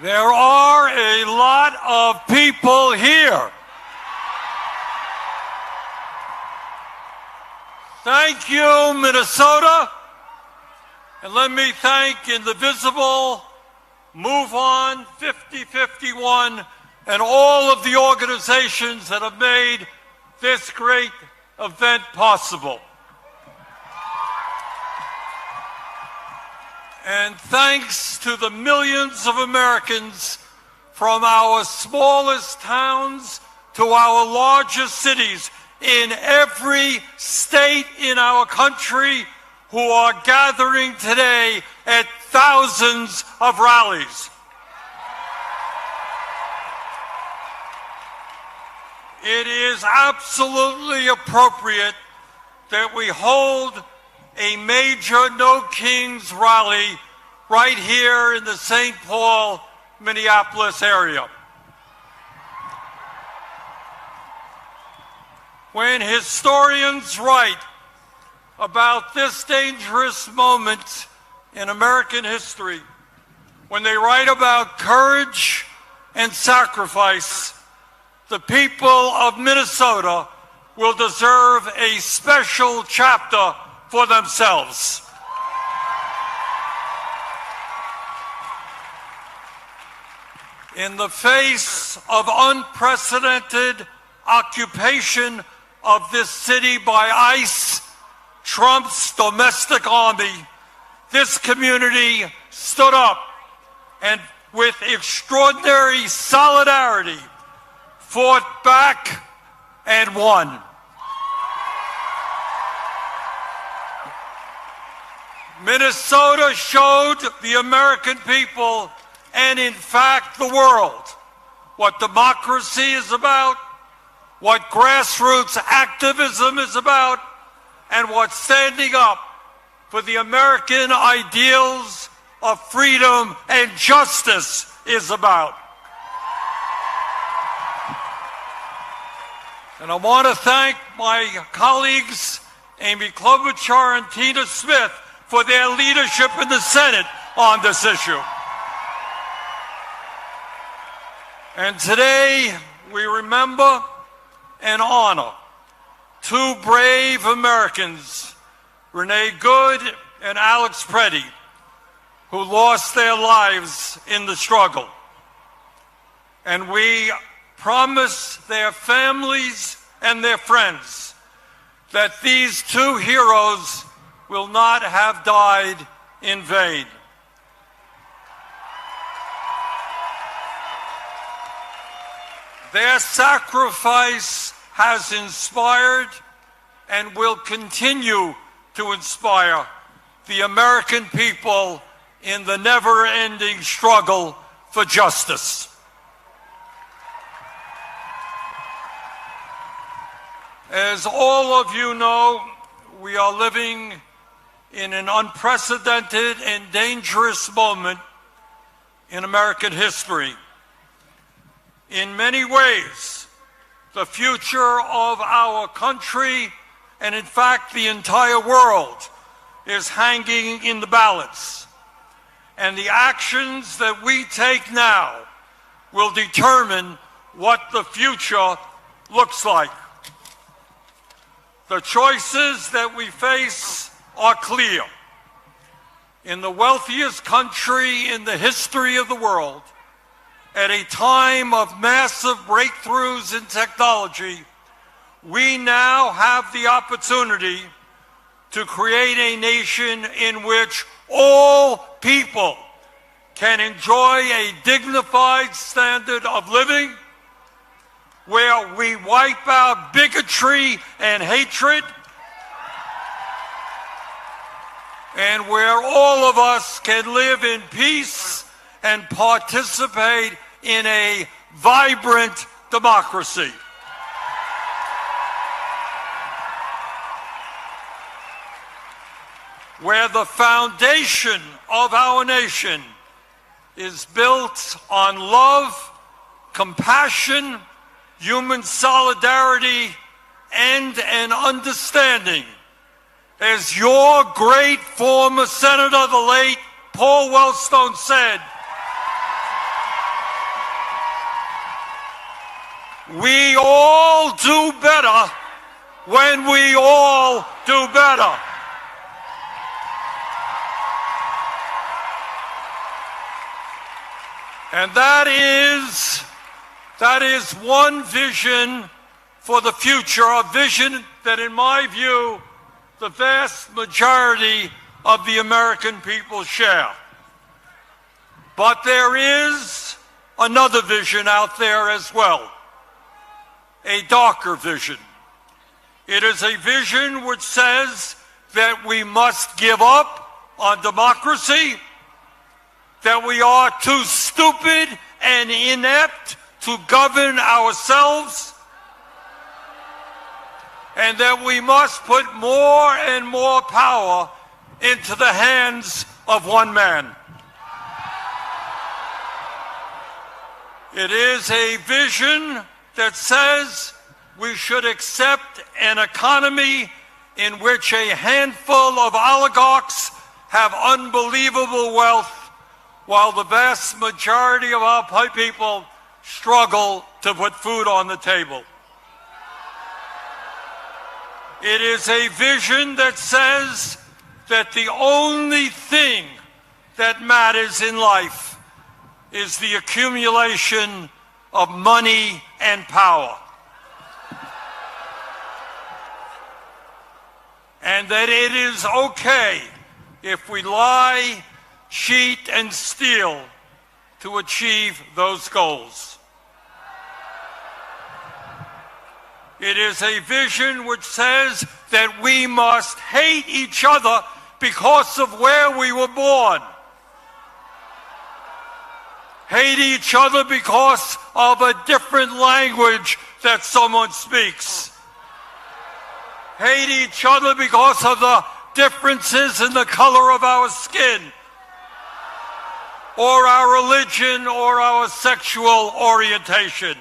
There are a lot of people here. Thank you, Minnesota. And let me thank Indivisible, Move On, 5051, and all of the organizations that have made this great event possible. And thanks to the millions of Americans from our smallest towns to our largest cities in every state in our country who are gathering today at thousands of rallies. It is absolutely appropriate that we hold a major No Kings rally right here in the St. Paul, Minneapolis area. When historians write about this dangerous moment in American history, when they write about courage and sacrifice, the people of Minnesota will deserve a special chapter for themselves. In the face of unprecedented occupation of this city by ICE, Trump's domestic army, this community stood up and with extraordinary solidarity fought back and won. Minnesota showed the American people, and in fact the world, what democracy is about, what grassroots activism is about, and what standing up for the American ideals of freedom and justice is about. And I want to thank my colleagues, Amy Klobuchar and Tina Smith, for their leadership in the Senate on this issue. And today, we remember and honor two brave Americans, Renee Good and Alex Preddy, who lost their lives in the struggle. And we promise their families and their friends that these two heroes will not have died in vain. Their sacrifice has inspired and will continue to inspire the American people in the never-ending struggle for justice. As all of you know, we are living in an unprecedented and dangerous moment in American history. In many ways, the future of our country, and in fact the entire world, is hanging in the balance. And the actions that we take now will determine what the future looks like. The choices that we face are clear. In the wealthiest country in the history of the world, at a time of massive breakthroughs in technology, we now have the opportunity to create a nation in which all people can enjoy a dignified standard of living, where we wipe out bigotry and hatred, and where all of us can live in peace and participate in a vibrant democracy. Where the foundation of our nation is built on love, compassion, human solidarity, and an understanding. As your great former senator, the late Paul Wellstone, said, We all do better when we all do better. And that is one vision for the future, a vision that, in my view, the vast majority of the American people share. But there is another vision out there as well, a darker vision. It is a vision which says that we must give up on democracy, that we are too stupid and inept to govern ourselves, and that we must put more and more power into the hands of one man. It is a vision that says we should accept an economy in which a handful of oligarchs have unbelievable wealth, while the vast majority of our people struggle to put food on the table. It is a vision that says that the only thing that matters in life is the accumulation of money and power. And that it is okay if we lie, cheat, and steal to achieve those goals. It is a vision which says that we must hate each other because of where we were born. Hate each other because of a different language that someone speaks. Hate each other because of the differences in the color of our skin, or our religion, or our sexual orientation.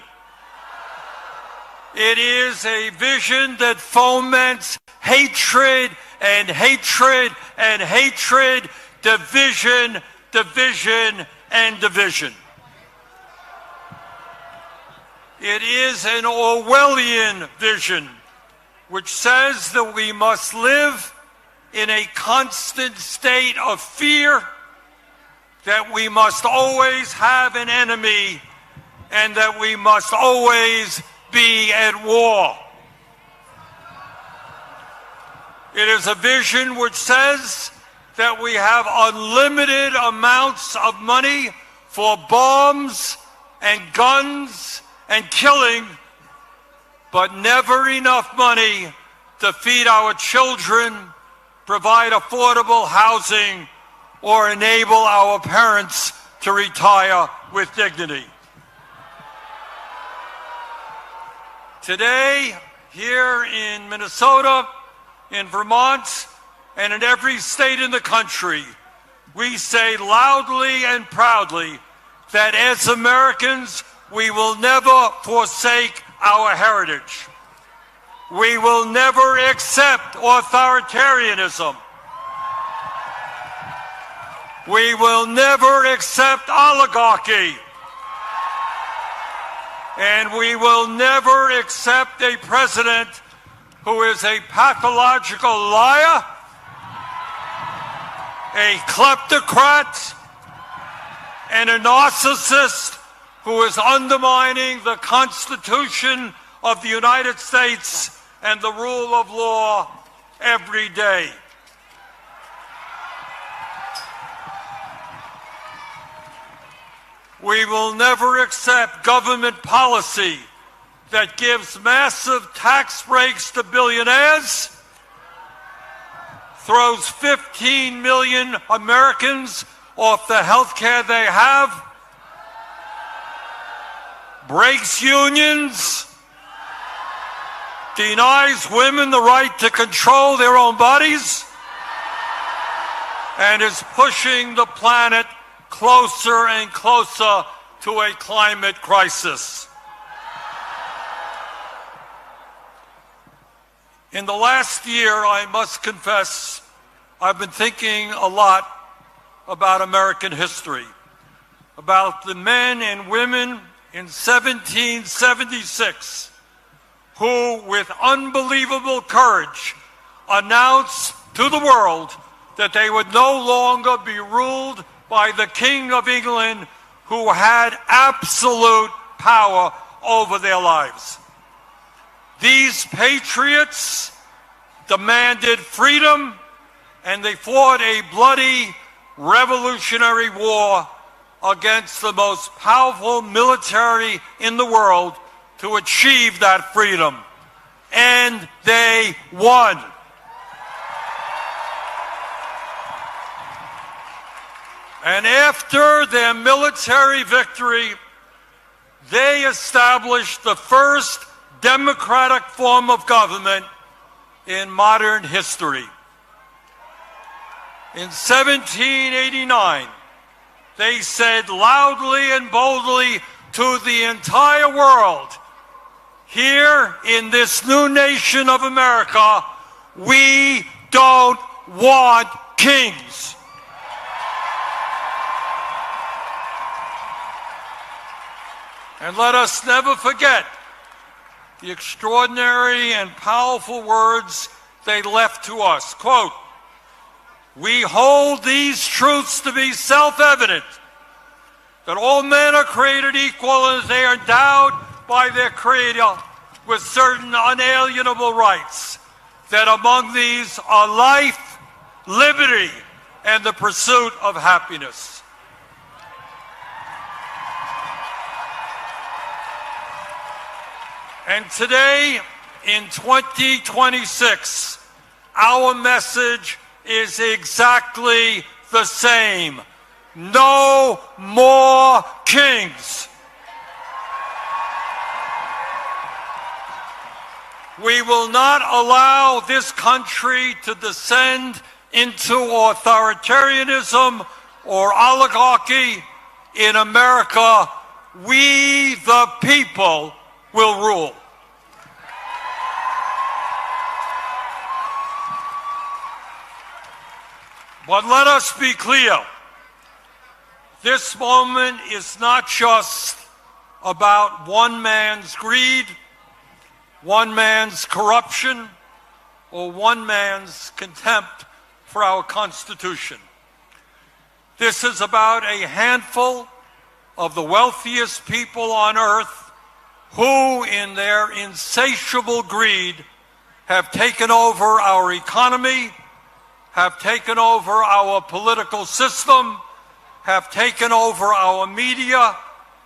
It is a vision that foments hatred and hatred and hatred, division, division, and division. It is an Orwellian vision which says that we must live in a constant state of fear, that we must always have an enemy, and that we must always be at war. It is a vision which says that we have unlimited amounts of money for bombs and guns and killing, but never enough money to feed our children, provide affordable housing, or enable our parents to retire with dignity. Today, here in Minnesota, in Vermont, and in every state in the country, we say loudly and proudly that as Americans, we will never forsake our heritage. We will never accept authoritarianism. We will never accept oligarchy. And we will never accept a president who is a pathological liar, a kleptocrat, and a narcissist who is undermining the Constitution of the United States and the rule of law every day. We will never accept government policy that gives massive tax breaks to billionaires, throws 15 million Americans off the health care they have, breaks unions, denies women the right to control their own bodies, and is pushing the planet closer and closer to a climate crisis. In the last year, I must confess, I've been thinking a lot about American history, about the men and women in 1776, who, with unbelievable courage, announced to the world that they would no longer be ruled by the King of England, who had absolute power over their lives. These patriots demanded freedom, and they fought a bloody revolutionary war against the most powerful military in the world to achieve that freedom. And they won. And after their military victory, they established the first democratic form of government in modern history. In 1789, they said loudly and boldly to the entire world, here in this new nation of America, we don't want kings. And let us never forget the extraordinary and powerful words they left to us. Quote, "We hold these truths to be self-evident, that all men are created equal and they are endowed by their Creator with certain unalienable rights, that among these are life, liberty, and the pursuit of happiness." And today, in 2026, our message is exactly the same. No more kings. We will not allow this country to descend into authoritarianism or oligarchy. In America, we, the people, will rule. But let us be clear. This moment is not just about one man's greed, one man's corruption, or one man's contempt for our Constitution. This is about a handful of the wealthiest people on earth who, in their insatiable greed, have taken over our economy, have taken over our political system, have taken over our media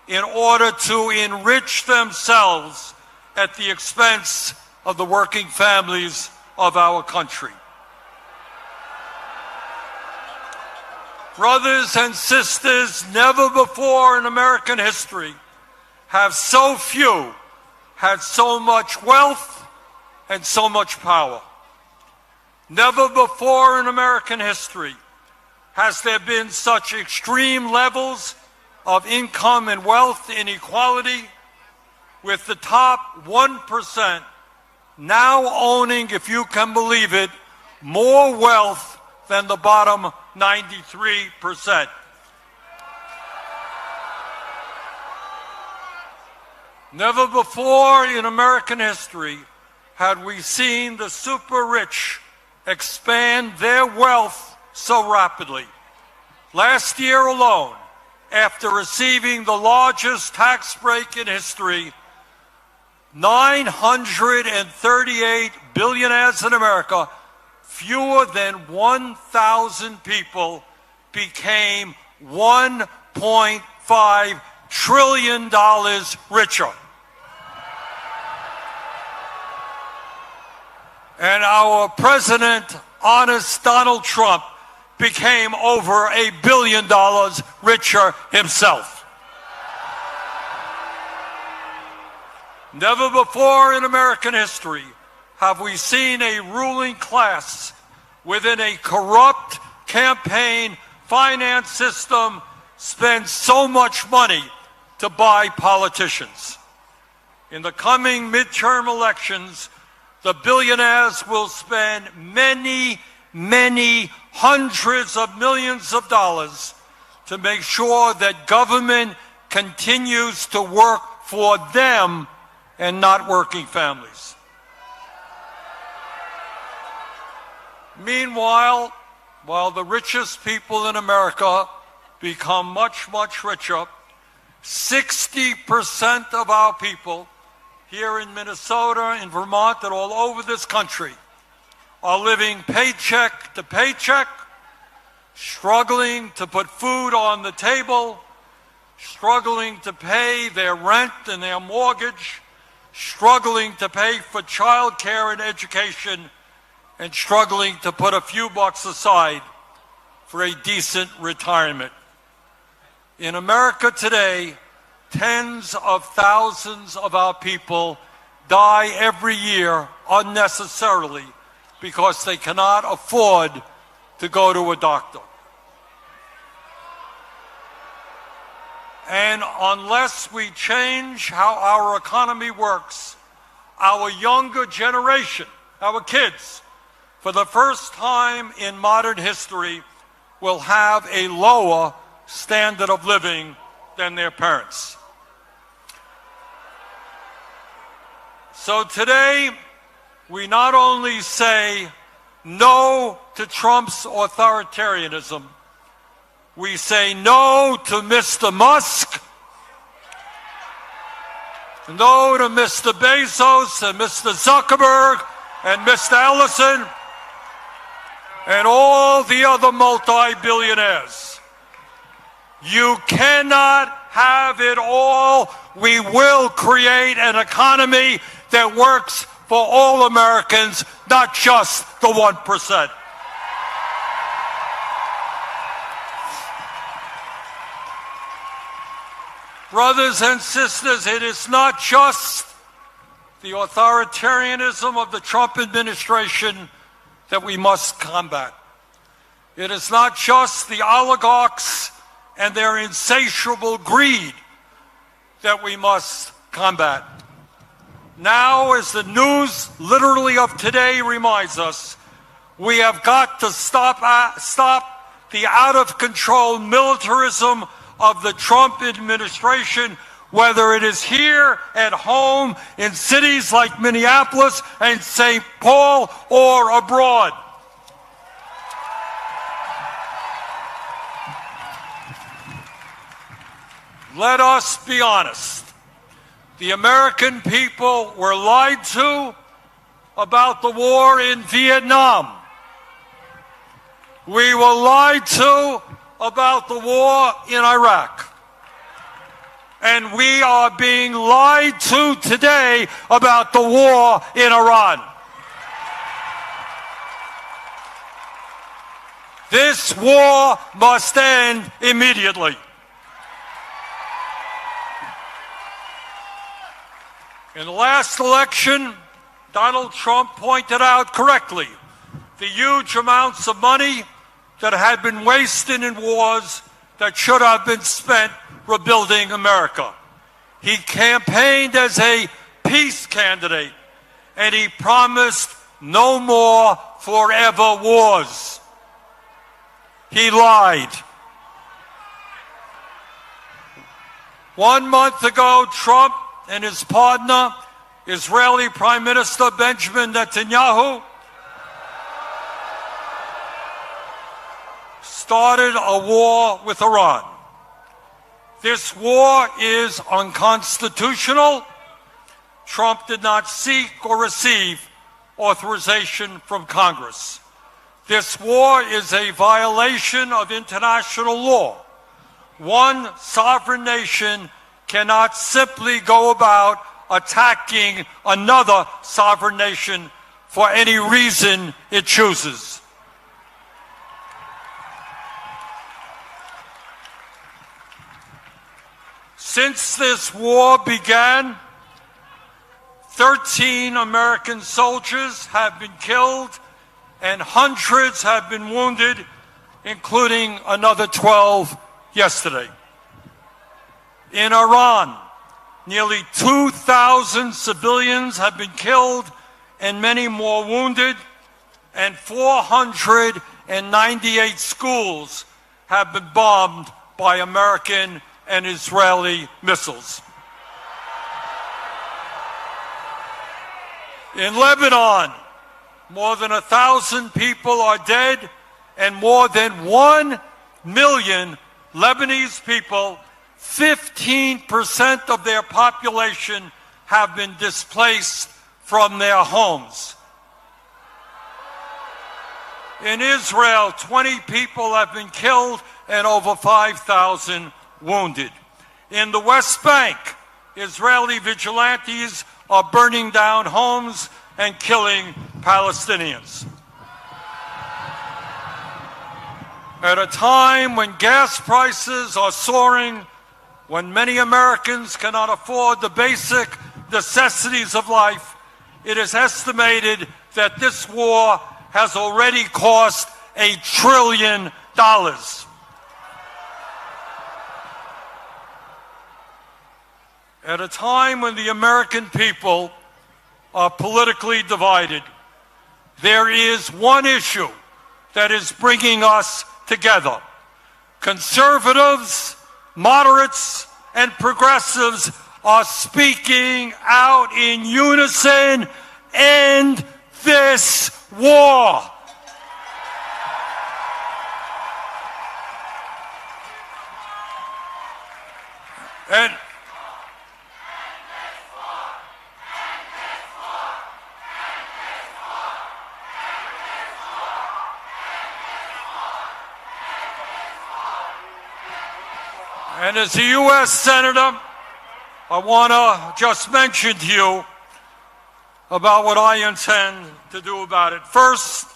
in order to enrich themselves at the expense of the working families of our country. Brothers and sisters, never before in American history have so few had so much wealth and so much power. Never before in American history has there been such extreme levels of income and wealth inequality, with the top 1% now owning, if you can believe it, more wealth than the bottom 93%. Never before in American history had we seen the super rich expand their wealth so rapidly. Last year alone, after receiving the largest tax break in history, 938 billionaires in America, fewer than 1,000 people, became $1.5 trillion richer. And our president, honest Donald Trump, became over $1 billion richer himself. Never before in American history have we seen a ruling class within a corrupt campaign finance system spend so much money to buy politicians. In the coming midterm elections, the billionaires will spend many, many hundreds of millions of dollars to make sure that government continues to work for them and not working families. Meanwhile, while the richest people in America become much, much richer, 60% of our people here in Minnesota, in Vermont, and all over this country are living paycheck to paycheck, struggling to put food on the table, struggling to pay their rent and their mortgage, struggling to pay for child care and education, and struggling to put a few bucks aside for a decent retirement. In America today, tens of thousands of our people die every year unnecessarily because they cannot afford to go to a doctor. And unless we change how our economy works, our younger generation, our kids, for the first time in modern history, will have a lower standard of living than their parents. So today, we not only say no to Trump's authoritarianism, we say no to Mr. Musk, no to Mr. Bezos and Mr. Zuckerberg and Mr. Ellison and all the other multi-billionaires. You cannot have it all. We will create an economy that works for all Americans, not just the 1%. Brothers and sisters, it is not just the authoritarianism of the Trump administration that we must combat. It is not just the oligarchs and their insatiable greed that we must combat. Now, as the news literally of today reminds us, we have got to stop the out-of-control militarism of the Trump administration, whether it is here at home in cities like Minneapolis and St. Paul or abroad. Let us be honest. The American people were lied to about the war in Vietnam. We were lied to about the war in Iraq. And we are being lied to today about the war in Iran. This war must end immediately. In the last election, Donald Trump pointed out correctly the huge amounts of money that had been wasted in wars that should have been spent rebuilding America. He campaigned as a peace candidate, and he promised no more forever wars. He lied. 1 month ago, Trump and his partner, Israeli Prime Minister Benjamin Netanyahu, started a war with Iran. This war is unconstitutional. Trump did not seek or receive authorization from Congress. This war is a violation of international law. One sovereign nation cannot simply go about attacking another sovereign nation for any reason it chooses. Since this war began, 13 American soldiers have been killed and hundreds have been wounded, including another 12 yesterday. In Iran, nearly 2,000 civilians have been killed and many more wounded, and 498 schools have been bombed by American and Israeli missiles. In Lebanon, more than 1,000 people are dead, and more than 1 million Lebanese people, 15% of their population, have been displaced from their homes. In Israel, 20 people have been killed and over 5,000 wounded. In the West Bank, Israeli vigilantes are burning down homes and killing Palestinians. At a time when gas prices are soaring, when many Americans cannot afford the basic necessities of life, it is estimated that this war has already cost $1 trillion. At a time when the American people are politically divided, there is one issue that is bringing us together. Conservatives, moderates, and progressives are speaking out in unison: end this war. And as a U.S. Senator, I want to just mention to you about what I intend to do about it. First,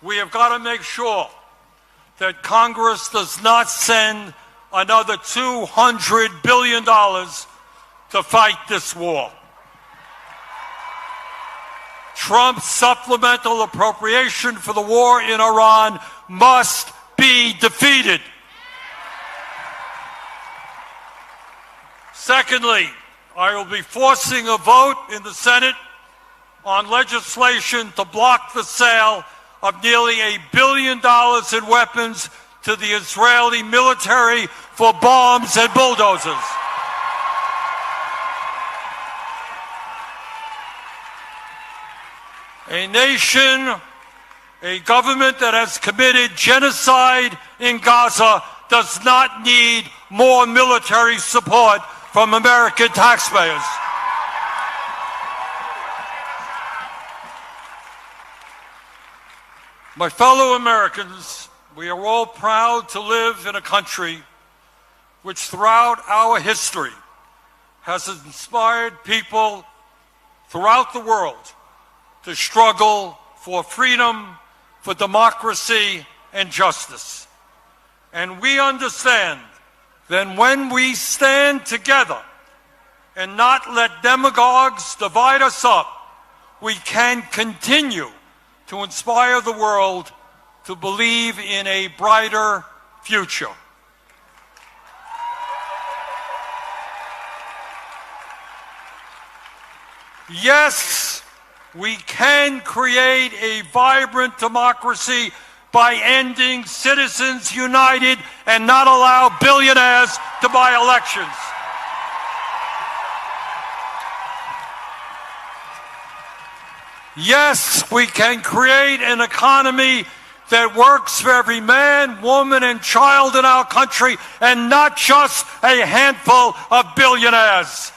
we have got to make sure that Congress does not send another $200 billion to fight this war. Trump's supplemental appropriation for the war in Iran must be defeated. Secondly, I will be forcing a vote in the Senate on legislation to block the sale of nearly $1 billion in weapons to the Israeli military for bombs and bulldozers. A nation, a government that has committed genocide in Gaza does not need more military support from American taxpayers. My fellow Americans, we are all proud to live in a country which throughout our history has inspired people throughout the world to struggle for freedom, for democracy, and justice. And we understand that when we stand together and not let demagogues divide us up, we can continue to inspire the world to believe in a brighter future. Yes, we can create a vibrant democracy by ending Citizens United and not allow billionaires to buy elections. Yes, we can create an economy that works for every man, woman, and child in our country, and not just a handful of billionaires.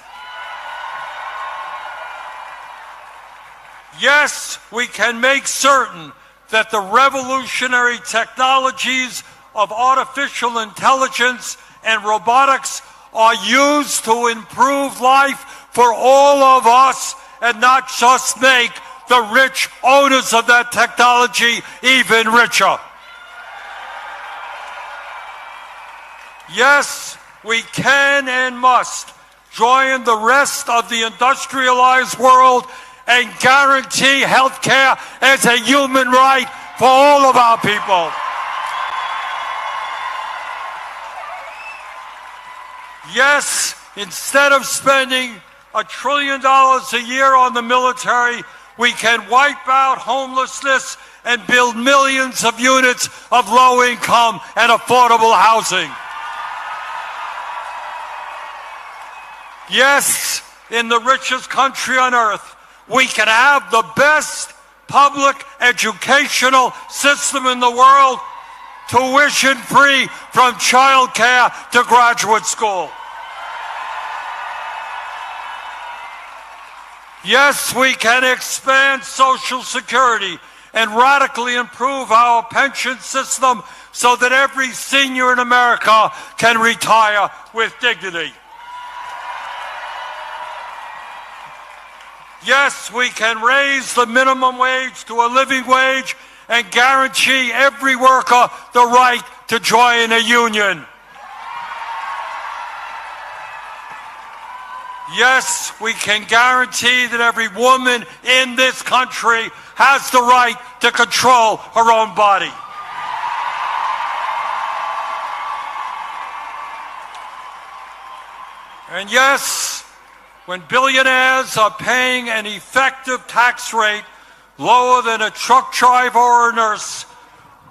Yes, we can make certain that the revolutionary technologies of artificial intelligence and robotics are used to improve life for all of us and not just make the rich owners of that technology even richer. Yes, we can and must join the rest of the industrialized world and guarantee health care as a human right for all of our people. Yes, instead of spending $1 trillion a year on the military, we can wipe out homelessness and build millions of units of low-income and affordable housing. Yes, in the richest country on earth, we can have the best public educational system in the world, tuition-free from child care to graduate school. Yes, we can expand Social Security and radically improve our pension system so that every senior in America can retire with dignity. Yes, we can raise the minimum wage to a living wage and guarantee every worker the right to join a union. Yes, we can guarantee that every woman in this country has the right to control her own body. And yes, when billionaires are paying an effective tax rate lower than a truck driver or a nurse,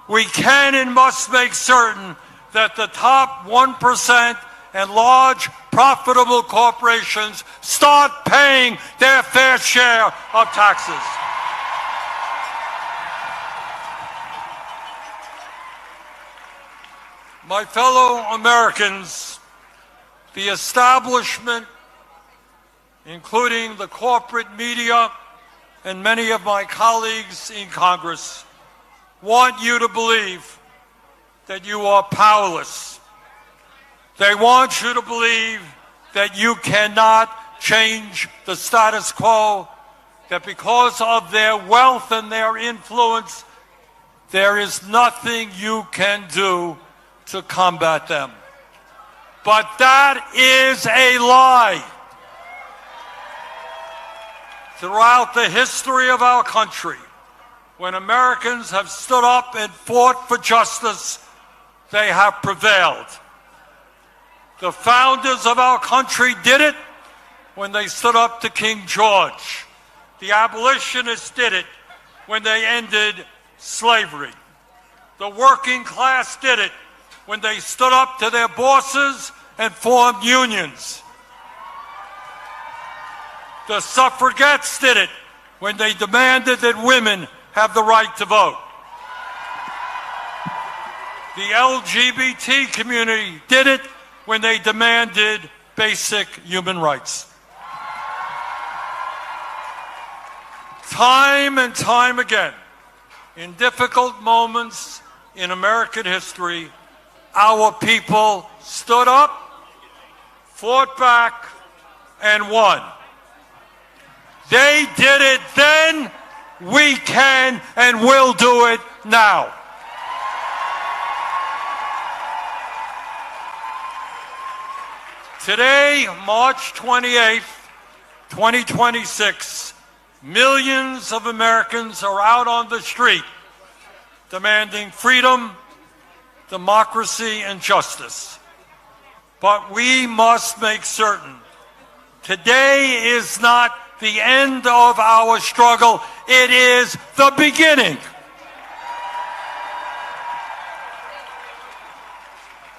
we can and must make certain that the top 1% and large profitable corporations start paying their fair share of taxes. My fellow Americans, the establishment, including the corporate media and many of my colleagues in Congress, want you to believe that you are powerless. They want you to believe that you cannot change the status quo, that because of their wealth and their influence, there is nothing you can do to combat them. But that is a lie. Throughout the history of our country, when Americans have stood up and fought for justice, they have prevailed. The founders of our country did it when they stood up to King George. The abolitionists did it when they ended slavery. The working class did it when they stood up to their bosses and formed unions. The suffragettes did it when they demanded that women have the right to vote. The LGBT community did it when they demanded basic human rights. Time and time again, in difficult moments in American history, our people stood up, fought back, and won. They did it then, we can and will do it now. Today, March 28th, 2026, millions of Americans are out on the street demanding freedom, democracy, and justice. But we must make certain today is not the end of our struggle, it is the beginning.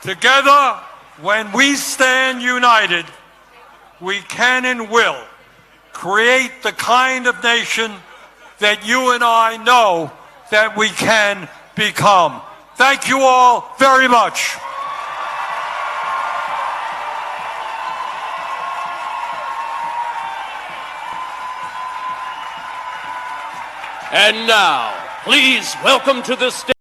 Together, when we stand united, we can and will create the kind of nation that you and I know that we can become. Thank you all very much. And now, please welcome to the stage